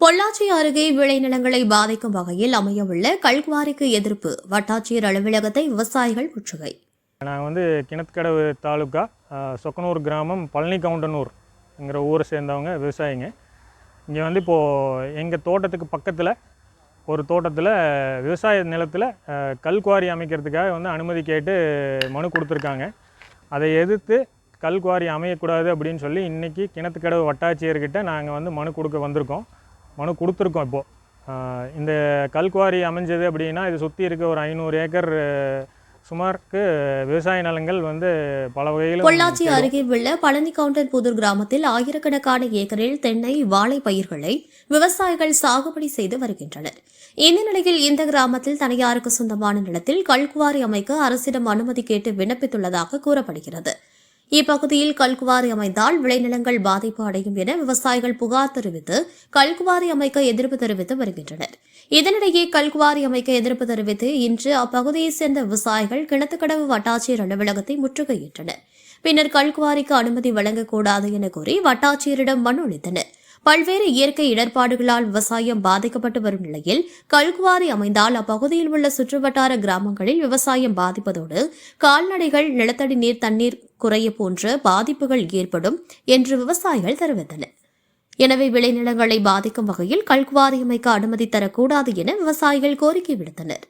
பொள்ளாச்சி அருகே விளைநிலங்களை பாதிக்கும் வகையில் அமையவுள்ள கல்குவாரிக்கு எதிர்ப்பு வட்டாட்சியர் அலுவலகத்தை விவசாயிகள் முற்றுகை. நாங்கள் கிணத்துக்கடவு தாலுக்கா சொக்கனூர் கிராமம் பழனி கவுண்டனூர்ங்கிற ஊரை சேர்ந்தவங்க விவசாயிங்க. இங்கே இப்போது எங்கள் தோட்டத்துக்கு பக்கத்தில் ஒரு தோட்டத்தில் விவசாய நிலத்தில் கல்குவாரி அமைக்கிறதுக்காக அனுமதி கேட்டு மனு கொடுத்துருக்காங்க. அதை எதிர்த்து கல்குவாரி அமையக்கூடாது அப்படின்னு சொல்லி இன்றைக்கி கிணத்துக்கடவு வட்டாட்சியர்கிட்ட நாங்கள் மனு கொடுக்க வந்திருக்கோம். மனு கொடுத்துருக்கோம். இப்போது இந்த கல்குவாரி அமைஞ்சது அப்படின்னா இது சுற்றி இருக்க ஒரு 500 ஏக்கர் சுமாருக்கு விவசாய நிலங்கள் பல வகையில். பொள்ளாச்சி அருகே உள்ள பழனி கவுண்டன் புதூர் கிராமத்தில் ஆயிரக்கணக்கான ஏக்கரில் தென்னை வாழை பயிர்களை விவசாயிகள் சாகுபடி செய்து வருகின்றனர். இந்த நிலையில் இந்த கிராமத்தில் தனியாருக்கு சொந்தமான நிலத்தில் கல்குவாரி அமைக்க அரசிடம் அனுமதி கேட்டு விண்ணப்பித்துள்ளதாக கூறப்படுகிறது. இப்பகுதியில் கல்குவாரி அமைந்தால் விளைநிலங்கள் பாதிப்பு அடையும் என விவசாயிகள் புகார் தெரிவித்து கல்குவாரி அமைக்க எதிர்ப்பு தெரிவித்து வருகின்றனர். இதனிடையே கல்குவாரி அமைக்க எதிர்ப்பு தெரிவித்து இன்று அப்பகுதியைச் சேர்ந்த விவசாயிகள் கிணத்துக்கடவு வட்டாட்சியர் அலுவலகத்தை முற்றுகையிட்டனர். பின்னர் கல்குவாரிக்கு அனுமதி வழங்கக்கூடாது என கூறி வட்டாட்சியரிடம் மனு அளித்தனர். பல்வேறு இயற்கை இடர்பாடுகளால் விவசாயம் பாதிக்கப்பட்டு வரும் நிலையில் கல்குவாரி அமைந்தால் அப்பகுதியில் உள்ள சுற்றுவட்டார கிராமங்களில் விவசாயம் பாதிப்பதோடு கால்நடைகள், நிலத்தடி நீர், தண்ணீர் குறைய போன்ற பாதிப்புகள் ஏற்படும் என்று விவசாயிகள் தெரிவித்தனர். எனவே விளைநிலங்களை பாதிக்கும் வகையில் கல்குவாரி அமைக்க அனுமதி தரக்கூடாது என விவசாயிகள் கோரிக்கை விடுத்தனர்.